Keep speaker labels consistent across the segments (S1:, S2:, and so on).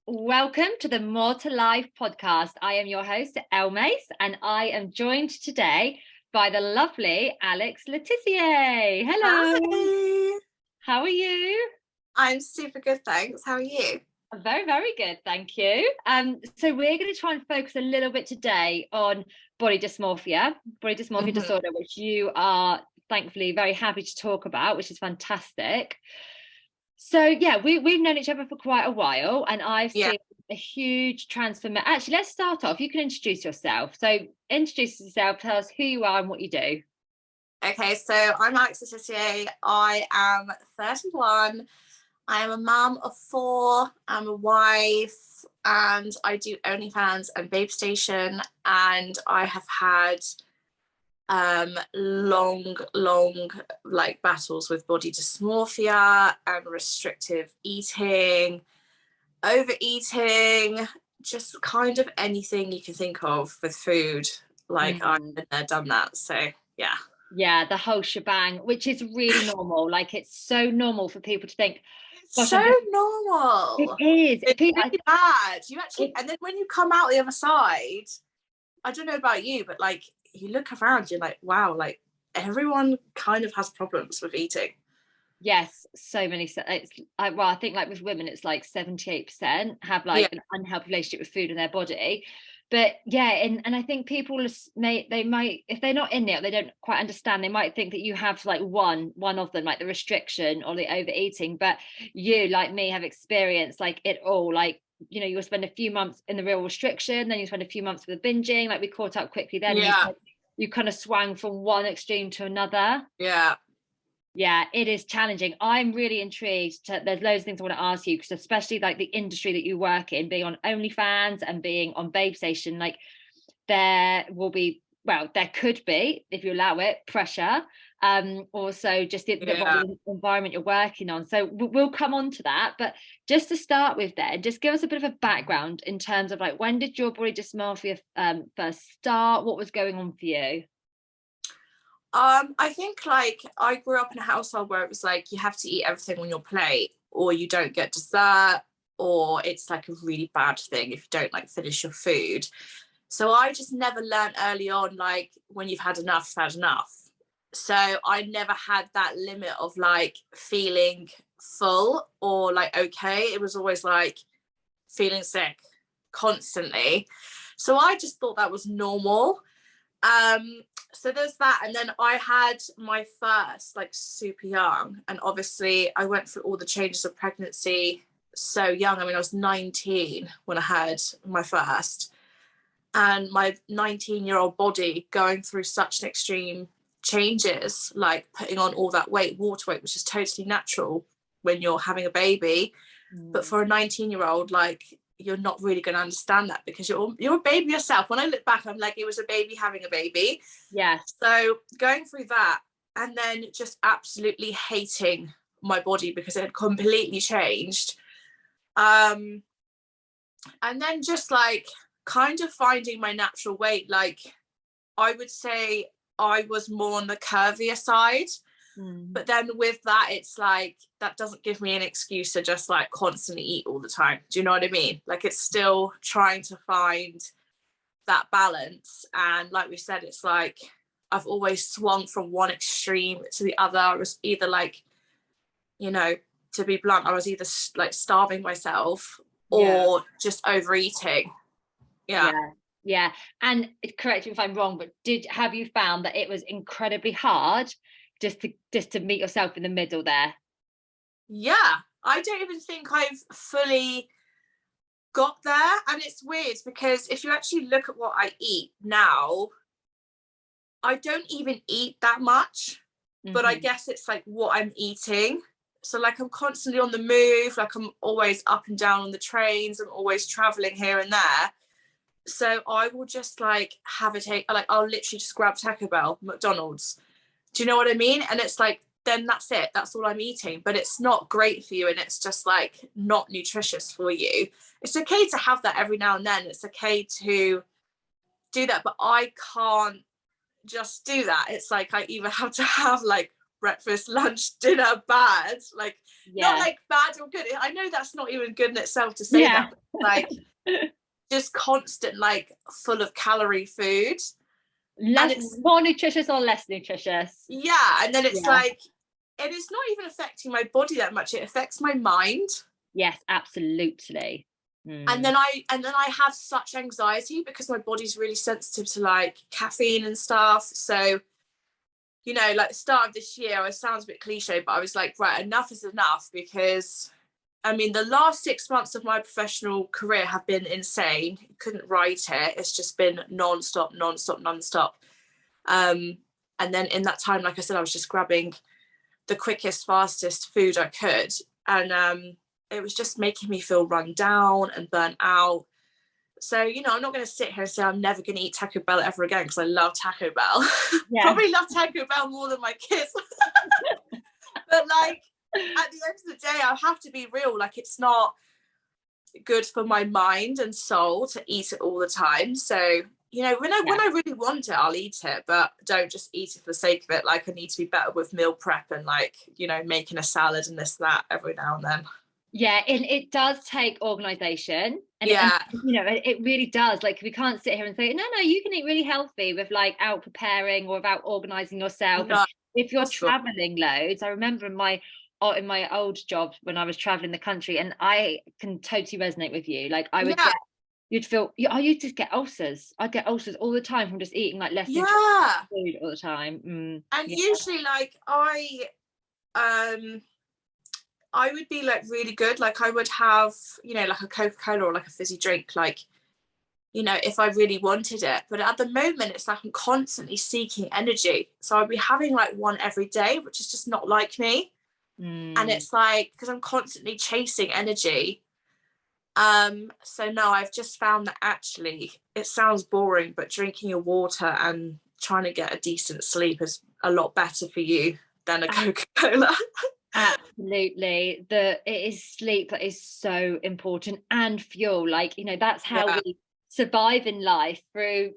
S1: Welcome to the More to Life podcast. I am your host, Elle Mace, and I am joined today by the lovely Alex Le Tissier. Hello.
S2: Hi.
S1: How are you?
S2: I'm super good, thanks. How are you?
S1: Very, very good, thank you. So we're going to try and focus a little bit today on body dysmorphia disorder, which you are thankfully very happy to talk about, which is fantastic. So yeah, we've known each other for quite a while, and I've seen a huge transformation. Actually, let's start off. You can introduce yourself. So introduce yourself, tell us who you are and what you do.
S2: Okay, so I'm Alex Le Tissier. I am 31. I am a mum of 4. I'm a wife, and I do OnlyFans and Babe Station. And I have had long like battles with body dysmorphia and restrictive eating, overeating, just kind of anything you can think of with food. Like I've been there, done that. So
S1: yeah, the whole shebang, which is really normal. Like, it's so normal for people to think,
S2: it's so normal.
S1: It is.
S2: It's really bad. You actually, and then when you come out the other side, I don't know about you, but like you look around, you're like, wow, like everyone kind of has problems with eating.
S1: Yes, so many. I think like with women, it's like 78% have like an unhealthy relationship with food and their body. But yeah, and I think people might, if they're not in it, or they don't quite understand, they might think that you have like one of them, like the restriction or the overeating. But you, like me, have experienced like it all. Like, you know, you'll spend a few months in the real restriction, then you spend a few months with the binging. Like, we caught up quickly then. You kind of swung from one extreme to another. Yeah, it is challenging. I'm really intrigued. There's loads of things I want to ask you, because especially like the industry that you work in, being on OnlyFans and being on Babe Station, like there could be, if you allow it, pressure. Also just the environment you're working on. So we'll come on to that. But just to start with then, just give us a bit of a background in terms of like, when did your body dysmorphia first start? What was going on for you?
S2: I think like I grew up in a household where it was like you have to eat everything on your plate, or you don't get dessert, or it's like a really bad thing if you don't like finish your food. So I just never learned early on, like when you've had enough, you've had enough. So I never had that limit of like feeling full or like okay. It was always like feeling sick constantly. So I just thought that was normal. So there's that, and then I had my first like super young, and obviously I went through all the changes of pregnancy so young. I mean, I was 19 when I had my first, and my 19-year-old body going through such an extreme changes, like putting on all that weight, water weight, which is totally natural when you're having a baby. But for a 19-year-old, like you're not really going to understand that, because you're a baby yourself. When I look back, I'm like, it was a baby having a baby.
S1: Yes.
S2: So going through that, and then just absolutely hating my body because it had completely changed. And then just like kind of finding my natural weight. Like I would say I was more on the curvier side. But then with that, it's like that doesn't give me an excuse to just like constantly eat all the time. Do you know what I mean? Like it's still trying to find that balance. And like we said, it's like I've always swung from one extreme to the other. I was either like, you know, to be blunt, I was either like starving myself or just overeating.
S1: Yeah. And correct me if I'm wrong, but have you found that it was incredibly hard just to meet yourself in the middle there?
S2: Yeah, I don't even think I've fully got there. And it's weird because if you actually look at what I eat now, I don't even eat that much, but I guess it's like what I'm eating. So like I'm constantly on the move, like I'm always up and down on the trains, I'm always traveling here and there. So I will just like have a take, like I'll literally just grab Taco Bell, McDonald's. Do you know what I mean? And it's like, then that's it. That's all I'm eating. But it's not great for you, and it's just like not nutritious for you. It's okay to have that every now and then. It's okay to do that, but I can't just do that. It's like I either have to have like breakfast, lunch, dinner, bad, like not like bad or good. I know that's not even good in itself to say that, but like just constant, like full of calorie food.
S1: More nutritious or less nutritious?
S2: Yeah. And then it's like, and it's not even affecting my body that much. It affects my mind.
S1: Yes, absolutely.
S2: And then I have such anxiety because my body's really sensitive to like caffeine and stuff. So, you know, like the start of this year, it sounds a bit cliche, but I was like, right, enough is enough, because I mean, the last 6 months of my professional career have been insane. Couldn't write it. It's just been non-stop. And then in that time, like I said, I was just grabbing the quickest, fastest food I could. And it was just making me feel run down and burnt out. So, you know, I'm not going to sit here and say I'm never going to eat Taco Bell ever again, because I love Taco Bell. Probably love Taco Bell more than my kids. But like, at the end of the day, I have to be real. Like, it's not good for my mind and soul to eat it all the time. So, you know, when I really want it, I'll eat it, but don't just eat it for the sake of it. Like, I need to be better with meal prep and like, you know, making a salad and this, that every now and then.
S1: Yeah, and it does take organization. And you know, it really does. Like, we can't sit here and say, no, you can eat really healthy with like out preparing or without organizing yourself. No, and if you're traveling loads, I remember in my old job when I was traveling the country, and I can totally resonate with you. Like, I would you'd just get ulcers. I'd get ulcers all the time from just eating like less nutritious food all the time.
S2: And usually, like, I would be like really good. Like, I would have, you know, like a Coca-Cola or like a fizzy drink, like, you know, if I really wanted it. But at the moment, it's like I'm constantly seeking energy. So I'd be having like one every day, which is just not like me. And it's like, because I'm constantly chasing energy. So no, I've just found that actually, it sounds boring, but drinking your water and trying to get a decent sleep is a lot better for you than a Coca-Cola.
S1: Absolutely. It is sleep that is so important, and fuel. Like, you know, that's how we survive in life, through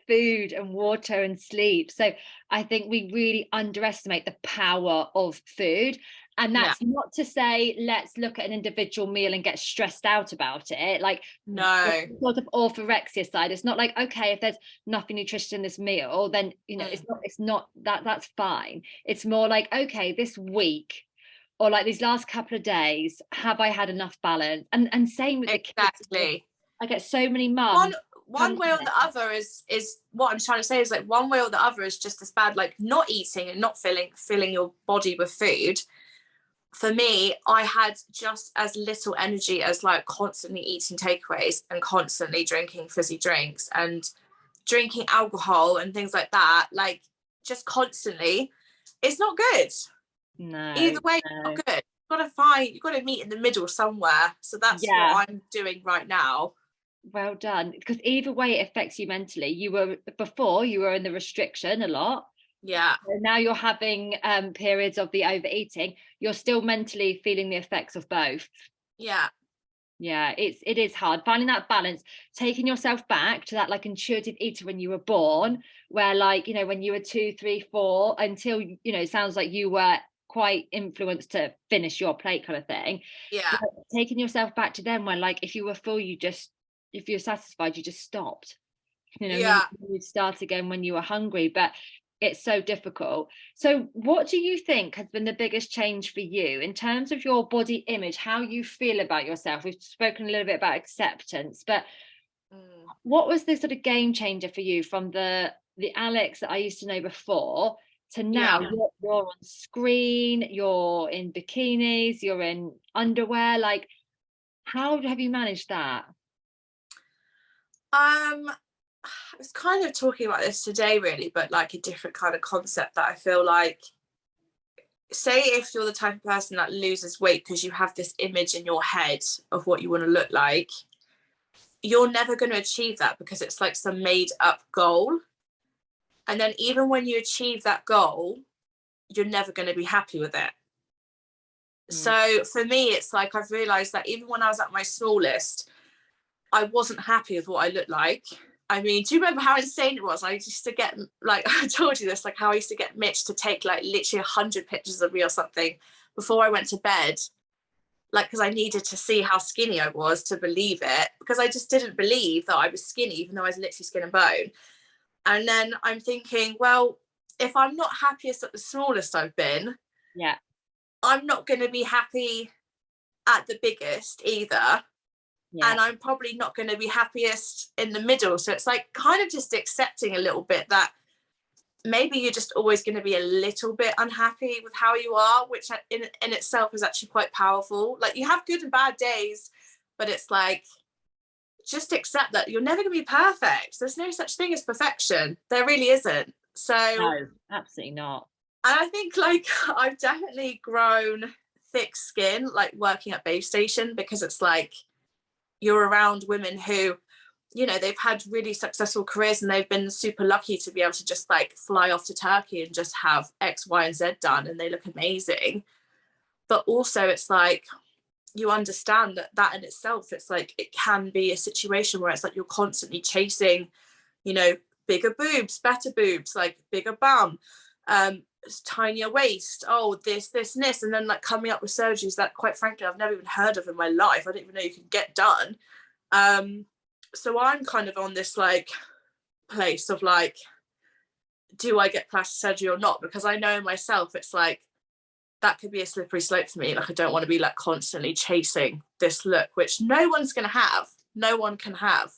S1: food and water and sleep. So I think we really underestimate the power of food. And that's not to say let's look at an individual meal and get stressed out about it. Like,
S2: no,
S1: sort of orthorexia side. It's not like, okay, if there's nothing nutritious in this meal, then, you know, it's not that's fine. It's more like, okay, this week or like these last couple of days, have I had enough balance? And same with the kids. I get so many mums.
S2: One way or the other is what I'm trying to say is like, one way or the other is just as bad. Like, not eating and not filling your body with food. For me, I had just as little energy as like constantly eating takeaways and constantly drinking fizzy drinks and drinking alcohol and things like that. Like, just constantly, it's not good.
S1: No,
S2: either way, it's not good. You've got to meet in the middle somewhere. So that's what I'm doing right now.
S1: Well done. Because either way, it affects you mentally. Before you were in the restriction a lot.
S2: Yeah.
S1: And now you're having periods of the overeating. You're still mentally feeling the effects of both.
S2: Yeah.
S1: Yeah, it is hard finding that balance, taking yourself back to that like intuitive eater when you were born, where like, you know, when you were 2, 3, 4, until, you know, it sounds like you were quite influenced to finish your plate kind of thing.
S2: Yeah.
S1: But taking yourself back to them, where like if you were full, if you're satisfied, you just stopped. You know, you'd start again when you were hungry. But it's so difficult. So what do you think has been the biggest change for you in terms of your body image, how you feel about yourself? We've spoken a little bit about acceptance, but what was the sort of game changer for you from the Alex that I used to know before to now? You're on screen, you're in bikinis, you're in underwear. Like, how have you managed that?
S2: I was kind of talking about this today, really, but like a different kind of concept that I feel like, say if you're the type of person that loses weight because you have this image in your head of what you want to look like, you're never going to achieve that, because it's like some made up goal. And then even when you achieve that goal, you're never going to be happy with it. So for me, it's like, I've realized that even when I was at my smallest, I wasn't happy with what I looked like. I mean, do you remember how insane it was? I used to get, like, I told you this, like how I used to get Mitch to take like literally 100 pictures of me or something before I went to bed. like, because I needed to see how skinny I was to believe it, because I just didn't believe that I was skinny, even though I was literally skin and bone. And then I'm thinking, well, if I'm not happiest at the smallest I've been,
S1: yeah,
S2: I'm not going to be happy at the biggest either.
S1: yeah,
S2: And I'm probably not going to be happiest in the middle. So it's like kind of just accepting a little bit that maybe you're just always going to be a little bit unhappy with how you are, which in itself is actually quite powerful. Like, you have good and bad days, but it's like, just accept that you're never going to be perfect. There's no such thing as perfection. There really isn't. So
S1: no, absolutely not.
S2: and I think, like, I've definitely grown thick skin, like working at Babe Station, because it's like you're around women who, you know, they've had really successful careers and they've been super lucky to be able to just like fly off to Turkey and just have X, Y, and Z done, and they look amazing. But also it's like, you understand that in itself, it's like, it can be a situation where it's like you're constantly chasing, you know, bigger boobs, better boobs, like bigger bum, tinier waist, oh, this and this, and then like coming up with surgeries that quite frankly I've never even heard of in my life. I didn't even know you could get done. So I'm kind of on this like place of like, do I get plastic surgery or not? Because I know myself, it's like, that could be a slippery slope for me. Like, I don't want to be like constantly chasing this look, which no one's going to have. No one can have.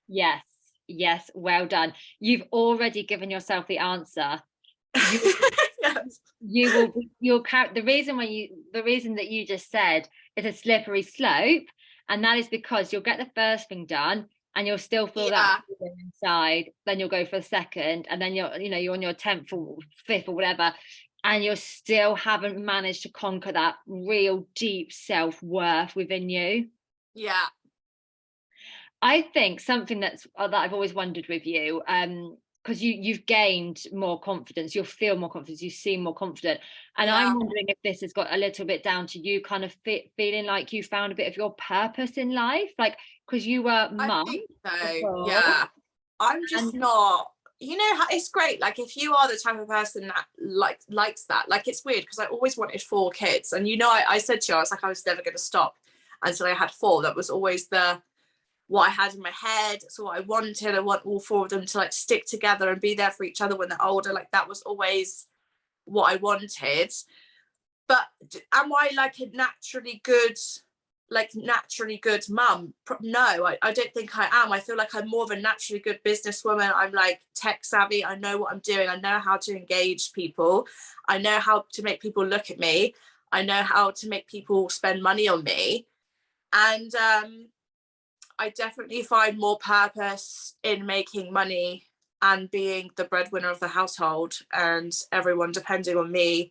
S1: Yes, yes, well done. You've already given yourself the answer.
S2: Yes.
S1: The reason that you just said is a slippery slope, and that is because you'll get the first thing done and you'll still feel that inside, then you'll go for a second, and then you're on your 10th or 5th or whatever, and you still haven't managed to conquer that real deep self-worth within you.
S2: Yeah.
S1: I think something that I've always wondered with you, because you've gained more confidence, you'll feel more confidence, you seem more confident, and yeah. I'm wondering if this has got a little bit down to you kind of feeling like you found a bit of your purpose in life, like, because you were mum.
S2: I think so before. Yeah, I'm just not, you know, it's great, like, if you are the type of person that likes that, like, it's weird because I always wanted 4 kids, and you know, I said to you, I was like, I was never going to stop until I had 4. That was always what I had in my head. So what I wanted, I want all 4 of them to like stick together and be there for each other when they're older. Like, that was always what I wanted. But am I like a naturally good mum? No, I don't think I am. I feel like I'm more of a naturally good businesswoman. I'm like tech savvy. I know what I'm doing. I know how to engage people. I know how to make people look at me. I know how to make people spend money on me. And I definitely find more purpose in making money and being the breadwinner of the household, and everyone depending on me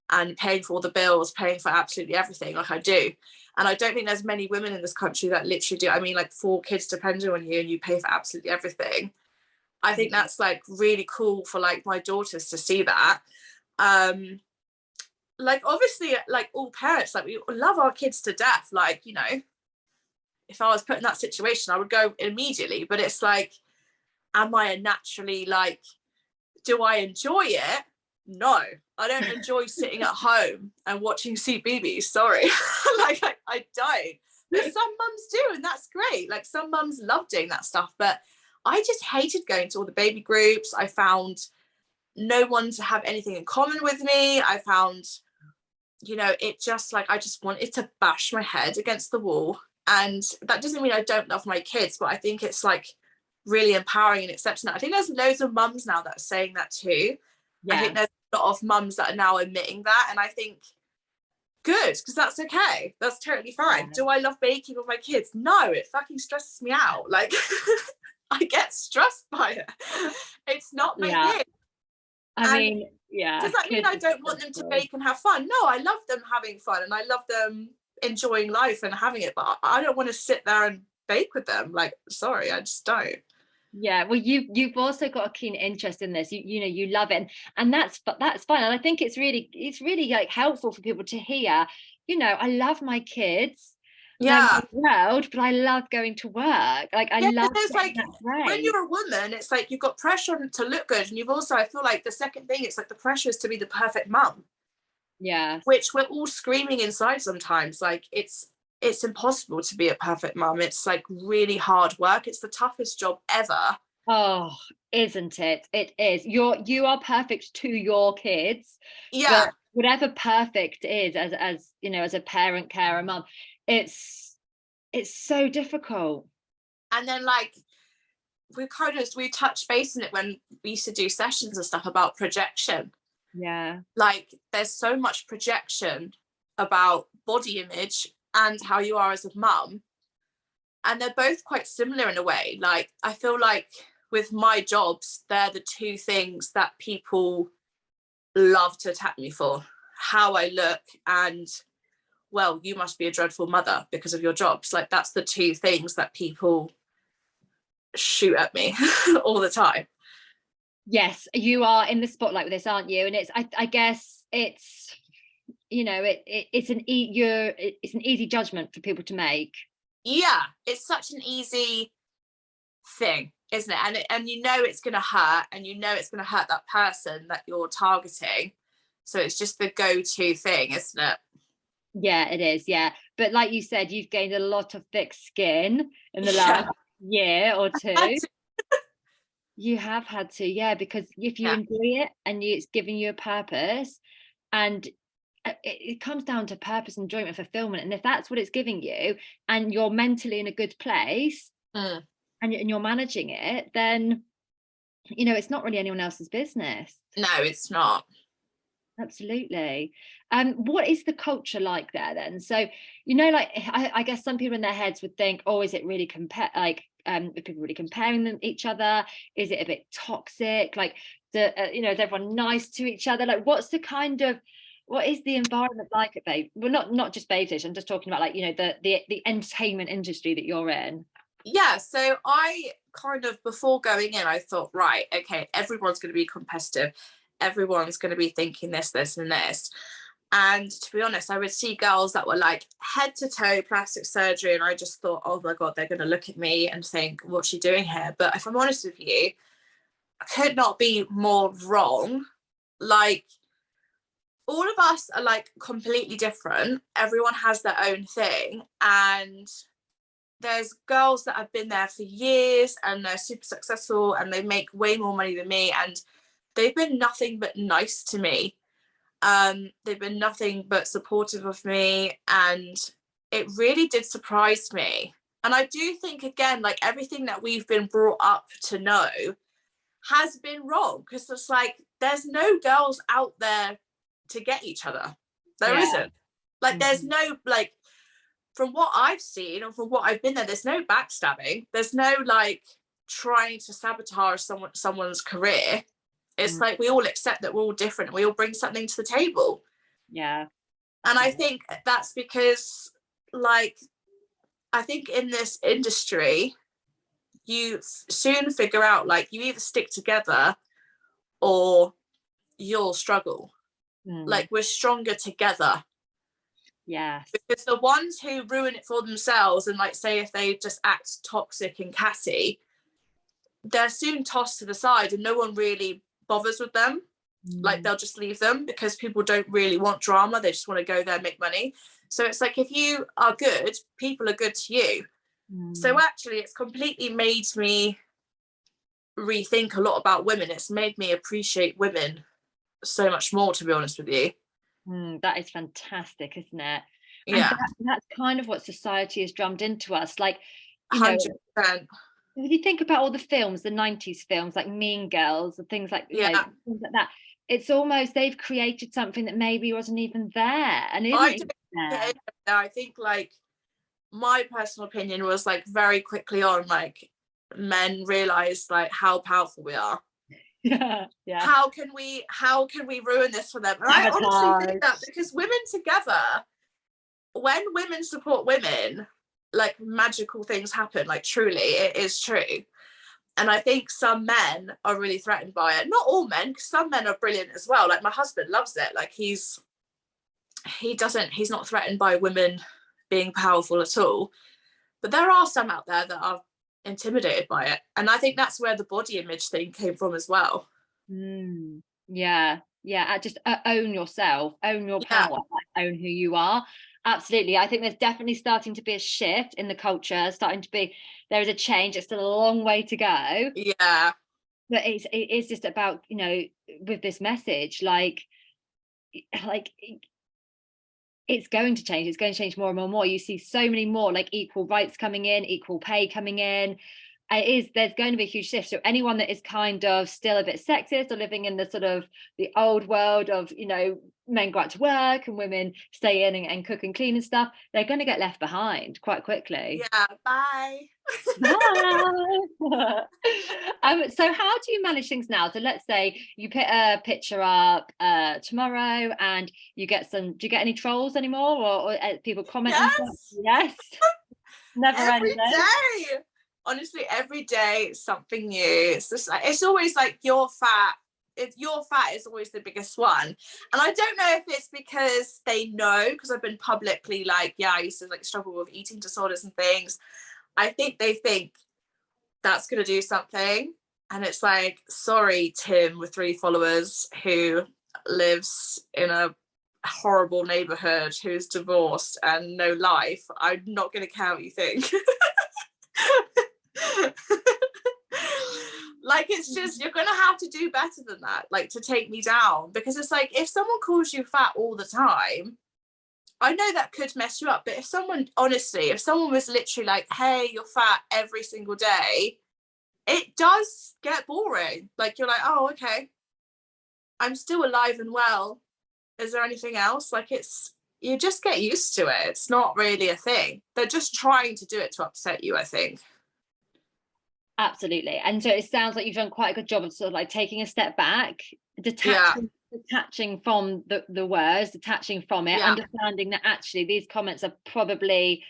S2: and paying for all the bills, paying for absolutely everything, like I do. And I don't think there's many women in this country that literally do. I mean, like 4 kids depending on you and you pay for absolutely everything. I think that's like really cool for like my daughters to see that. Like, obviously, like all parents, like, we love our kids to death. Like, you know, if I was put in that situation, I would go immediately. But it's like, am I a naturally, like, do I enjoy it? No, I don't enjoy sitting at home and watching CBeebies. Sorry. Like, I don't. But some mums do, and that's great. Like, some mums love doing that stuff. But I just hated going to all the baby groups. I found no one to have anything in common with me. I found, you know, it just like, I just wanted to bash my head against the wall. And that doesn't mean I don't love my kids, but I think it's like really empowering and accepting that. I think there's loads of mums now that are saying that too. Yeah. I think there's a lot of mums that are now admitting that, and I think good, because that's okay. That's totally fine. Yeah. Do I love baking with my kids? No, it fucking stresses me out. Like, I get stressed by it. It's not my thing.
S1: I mean, yeah.
S2: Does that mean I don't want them to bake and have fun? No, I love them having fun, and I love them enjoying life and having it, but I don't want to sit there and bake with them. Like, sorry, I just don't.
S1: Yeah, well, you've also got a keen interest in this. You know, you love it, and that's fine. And I think it's really like helpful for people to hear. You know, I love my kids. Yeah, world, but I love going to work. Like, I love.
S2: There's like, when you're a woman, it's like you've got pressure to look good, and you've also, I feel like the second thing, it's like the pressure is to be the perfect mum.
S1: Yeah.
S2: which we're all screaming inside sometimes. Like it's impossible to be a perfect mum. It's like really hard work. It's the toughest job ever.
S1: Oh, isn't it? It is. You are perfect to your kids,
S2: Yeah.
S1: but whatever perfect is, as you know, as a parent, carer, mum, it's so difficult.
S2: And then like we touched base on it when we used to do sessions and stuff about projection.
S1: Yeah.
S2: Like there's so much projection about body image and how you are as a mum, and they're both quite similar in a way. Like I feel like with my jobs, they're the two things that people love to attack me for: how I look, and well, you must be a dreadful mother because of your jobs. Like that's the two things that people shoot at me all the time.
S1: Yes, you are in the spotlight with this, aren't you? And I guess it's, you know, it's an easy judgment for people to make.
S2: Yeah, it's such an easy thing, isn't it? And you know it's going to hurt, and you know it's going to hurt that person that you're targeting. So it's just the go-to thing, isn't it?
S1: Yeah, it is. Yeah, but like you said, you've gained a lot of thick skin in the last year or two. You have had to, yeah, because if you enjoy it and it's giving you a purpose, and it comes down to purpose, enjoyment, fulfillment, and if that's what it's giving you, and you're mentally in a good place, and you're managing it, then you know it's not really anyone else's business.
S2: No, it's not.
S1: Absolutely. What is the culture like there then? So, you know, like I guess some people in their heads would think, oh, is it really are people really comparing them each other? Is it a bit toxic? Like, you know, is everyone nice to each other? Like, what is the environment like at Babe? Well, not just Babe Station. I'm just talking about like, you know, the entertainment industry that you're in.
S2: Yeah, so I kind of, before going in, I thought, right, okay, everyone's going to be competitive. Everyone's going to be thinking this, and this. And to be honest, I would see girls that were like head to toe plastic surgery, and I just thought, oh my God, they're going to look at me and think, what's she doing here? But if I'm honest with you, I could not be more wrong. Like, all of us are like completely different. Everyone has their own thing. And there's girls that have been there for years and they're super successful and they make way more money than me, and they've been nothing but nice to me. They've been nothing but supportive of me, and it really did surprise me. And I do think, again, like everything that we've been brought up to know has been wrong, because it's like there's no girls out there to get each other. There isn't. Like there's no, like, from what I've seen or from what I've been there's no backstabbing. There's no like trying to sabotage someone's career. It's like we all accept that we're all different and we all bring something to the table.
S1: Yeah.
S2: And I think that's because, like, I think in this industry, you soon figure out, like, you either stick together or you'll struggle. Like, we're stronger together.
S1: Yes.
S2: Because the ones who ruin it for themselves, and like say if they just act toxic and catty, they're soon tossed to the side and no one really bothers with them. Like they'll just leave them because people don't really want drama. They just want to go there and make money. So it's like, if you are good, people are good to you. So actually it's completely made me rethink a lot about women. It's made me appreciate women so much more, to be honest with you.
S1: That is fantastic, isn't it?
S2: Yeah.
S1: And that's kind of what society has drummed into us. Like, you
S2: 100%.
S1: know, if you think about all the films, the 90s films, like Mean Girls and things like, you know, things like that, it's almost they've created something that maybe wasn't even there. And
S2: I think, like, my personal opinion was, like, very quickly on, like, men realize, like, how powerful we are.
S1: Yeah.
S2: How can we ruin this for them? And I honestly think that, because women together, when women support women, like, magical things happen. Like, truly, it is true. And I think some men are really threatened by it. Not all men, because some men are brilliant as well. Like, my husband loves it. Like, he's not threatened by women being powerful at all. But there are some out there that are intimidated by it. And I think that's where the body image thing came from as well.
S1: Yeah. Yeah, just own yourself, own your
S2: Yeah,
S1: power, own who you are. Absolutely. I think there's definitely starting to be a shift in the culture, there is a change. It's still a long way to go,
S2: yeah,
S1: but it is just about, with this message, like it's going to change. It's going to change more and more and more. You see so many more like equal rights coming in, equal pay coming in. There's going to be a huge shift. So anyone that is kind of still a bit sexist or living in the sort of the old world of, men go out to work and women stay in and cook and clean and stuff, they're going to get left behind quite quickly.
S2: yeah. Bye.
S1: Bye. So how do you manage things now? So let's say you put a picture up tomorrow and do you get any trolls anymore, or people comment and stuff?
S2: Yes,
S1: Yes. Never
S2: every
S1: ending.
S2: day. Honestly, every day it's something new. It's just like, it's always like you're fat. Your fat is always the biggest one. And I don't know if it's because they know, because I've been publicly like, yeah, I used to like struggle with eating disorders and things. I think they think that's going to do something. And it's like, sorry, Tim with 3 followers who lives in a horrible neighborhood, who's divorced and no life. I'm not going to care what you think. Like, it's just, you're gonna have to do better than that, like, to take me down, because it's like, if someone calls you fat all the time, I know that could mess you up, but if someone was literally like, hey, you're fat every single day, it does get boring. Like, you're like, oh, okay, I'm still alive and well, is there anything else? Like, you just get used to it. It's not really a thing. They're just trying to do it to upset you, I think.
S1: Absolutely. And so it sounds like you've done quite a good job of sort of like taking a step back,
S2: Yeah,
S1: detaching from the words, detaching from it,
S2: yeah,
S1: understanding that actually these comments are probably,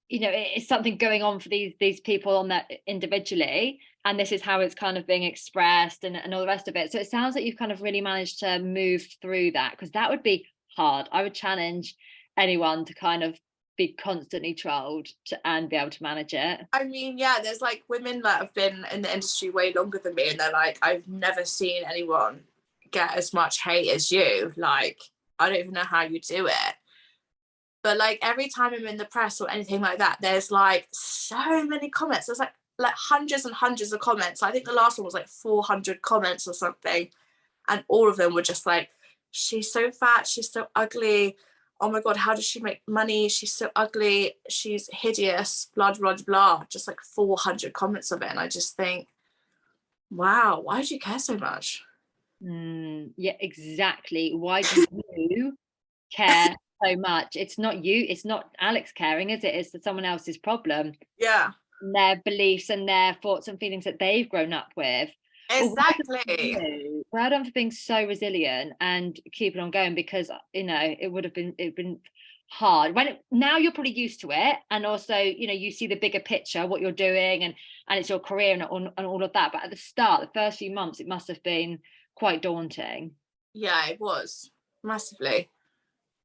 S1: it's something going on for these people on that individually, and this is how it's kind of being expressed and all the rest of it. So it sounds like you've kind of really managed to move through that, because that would be hard. I would challenge anyone to kind of be constantly trolled and be able to manage it.
S2: I mean, yeah, there's like women that have been in the industry way longer than me, and they're like, I've never seen anyone get as much hate as you. Like, I don't even know how you do it. But like, every time I'm in the press or anything like that, there's like so many comments. There's like hundreds and hundreds of comments. I think the last one was like 400 comments or something, and all of them were just like, she's so fat, she's so ugly, oh my god, how does she make money, she's so ugly, she's hideous, blah blah blah. Just like 400 comments of it, and I just think, wow, why do you care so much?
S1: Yeah, exactly. Why do you care so much? It's not you, it's not Alex caring, is it? It's someone else's problem,
S2: Yeah,
S1: and their beliefs and their thoughts and feelings that they've grown up with. Well,
S2: exactly.
S1: well done for being so resilient and keeping on going, because it'd been hard now you're probably used to it, and also you see the bigger picture, what you're doing, and it's your career and all of that. But at the start, the first few months, it must have been quite daunting.
S2: Yeah, it was massively.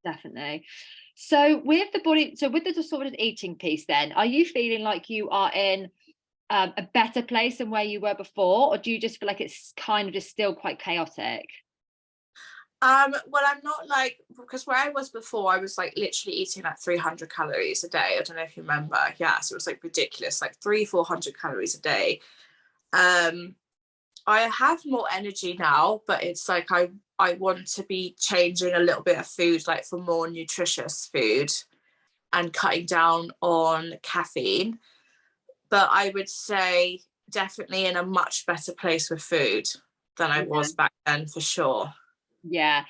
S1: Definitely. So with the disordered eating piece, then, are you feeling like you are in a better place than where you were before, or do you just feel like it's kind of just still quite chaotic?
S2: Well, I'm not like, because where I was before, I was like literally eating like 300 calories a day. I don't know if you remember. Yeah, so it was like ridiculous, like 400 calories a day. I have more energy now, but it's like I want to be changing a little bit of food, like for more nutritious food, and cutting down on caffeine. But I would say definitely in a much better place with food than I
S1: Yeah.
S2: was back then, for sure.
S1: Yeah.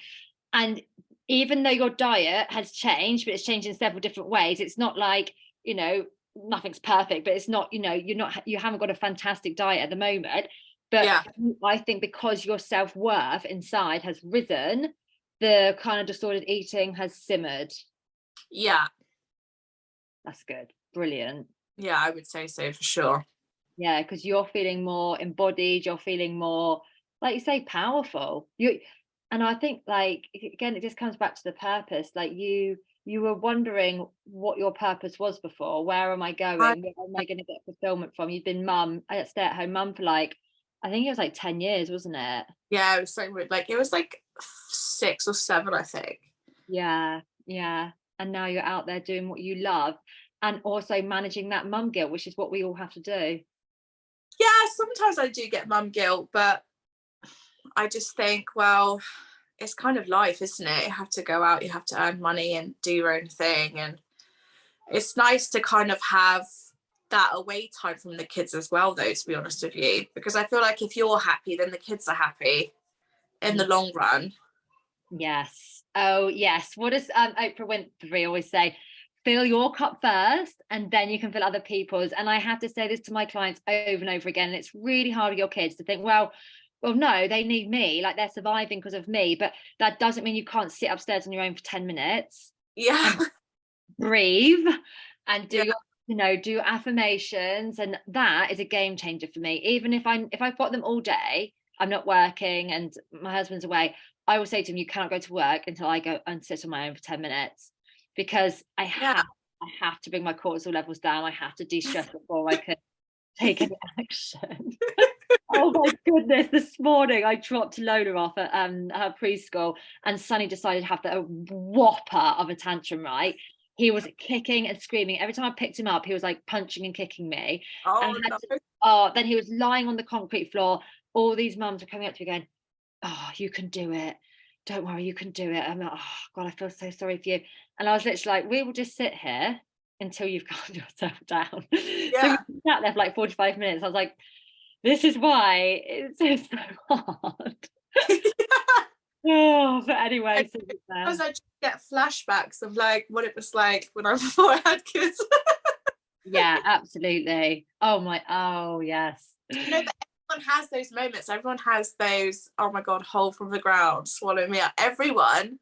S1: And even though your diet has changed, but it's changed in several different ways, it's not like, nothing's perfect, but it's not, you haven't got a fantastic diet at the moment. But
S2: Yeah,
S1: I think because your self-worth inside has risen, the kind of disordered eating has simmered.
S2: yeah,
S1: That's good. Brilliant.
S2: yeah, I would say so for sure.
S1: Yeah, because you're feeling more embodied, you're feeling more, like you say, powerful. And I think, like, again, it just comes back to the purpose. Like, you were wondering what your purpose was before. Where am I
S2: I,
S1: going? Where am I going to get fulfillment from? You've been stay-at-home mum for like, I think it was like 10 years, wasn't it?
S2: yeah, it was so weird. Like, it was like 6 or 7, I think.
S1: Yeah, yeah. And now you're out there doing what you love, and also managing that mum guilt, which is what we all have to do.
S2: Yeah, sometimes I do get mum guilt, but I just think, well, it's kind of life, isn't it? You have to go out, you have to earn money and do your own thing. And it's nice to kind of have that away time from the kids as well, though, to be honest with you, because I feel like if you're happy, then the kids are happy in the long run.
S1: Yes. Oh, yes. What does Oprah Winfrey always say? Fill your cup first, and then you can fill other people's. And I have to say this to my clients over and over again. And it's really hard with your kids to think, well, no, they need me. Like, they're surviving because of me. But that doesn't mean you can't sit upstairs on your own for 10 minutes.
S2: Yeah.
S1: And breathe and do
S2: yeah.
S1: do affirmations. And that is a game changer for me. Even if I've got them all day, I'm not working and my husband's away, I will say to him, you cannot go to work until I go and sit on my own for 10 minutes, because I have to bring my cortisol levels down. I have to de-stress before I can take any action. Oh my goodness, this morning I dropped Lola off at her preschool, and Sonny decided to have a whopper of a tantrum, right? He was kicking and screaming. Every time I picked him up, he was like punching and kicking me. Then he was lying on the concrete floor. All these mums were coming up to me going, oh, you can do it. Don't worry, you can do it. I'm like, oh God, I feel so sorry for you. And I was literally like, we will just sit here until you've calmed yourself down.
S2: Yeah.
S1: So we sat there for like 45 minutes. I was like, this is why it's so hard. Oh, but anyway.
S2: I just get flashbacks of like what it was like before I had kids.
S1: Yeah, absolutely. Oh yes.
S2: You know, but everyone has those moments. Everyone has those, oh my God, hold from the ground, swallow me up. Everyone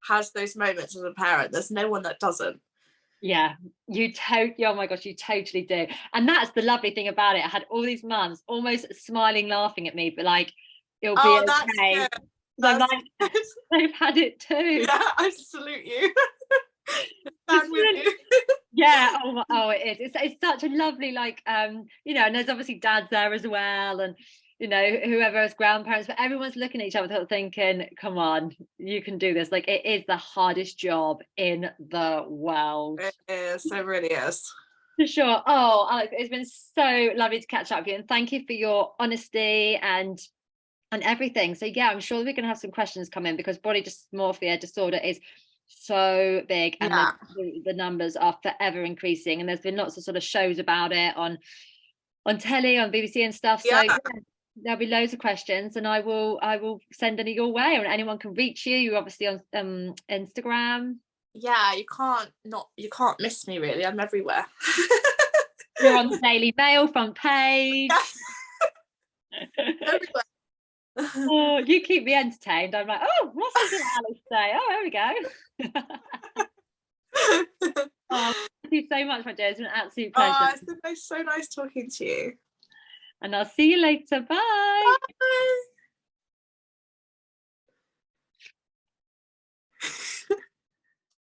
S2: has those moments as a parent. There's no one that doesn't.
S1: Yeah, oh my gosh, you totally do. And that's the lovely thing about it. I had all these mums almost smiling, laughing at me, but like, it'll be okay. I'm like, they've had it too.
S2: Yeah, I salute you. Stand with you.
S1: Yeah, it is. It's such a lovely, like, and there's obviously dads there as well, and whoever has grandparents, but everyone's looking at each other thinking, come on, you can do this. Like, it is the hardest job in the world.
S2: It is. It really is.
S1: For sure. Oh, Alex, it's been so lovely to catch up with you, and thank you for your honesty and everything. So yeah, I'm sure we're going to have some questions come in, because body dysmorphia disorder is so big, and the numbers are forever increasing, and there's been lots of sort of shows about it on telly, on BBC and stuff. So there'll be loads of questions, and I will send any your way, and anyone can reach you. You're obviously on Instagram.
S2: Yeah, you can't miss me, really. I'm everywhere.
S1: You're on the Daily Mail front page.
S2: Everywhere.
S1: Oh, you keep me entertained. I'm like, oh, what's this Alex say? Oh, there we go. Oh, thank you so much, my dear. It's been an absolute pleasure.
S2: Oh, it's been so nice talking to you.
S1: And I'll see you later. Bye.
S2: Bye.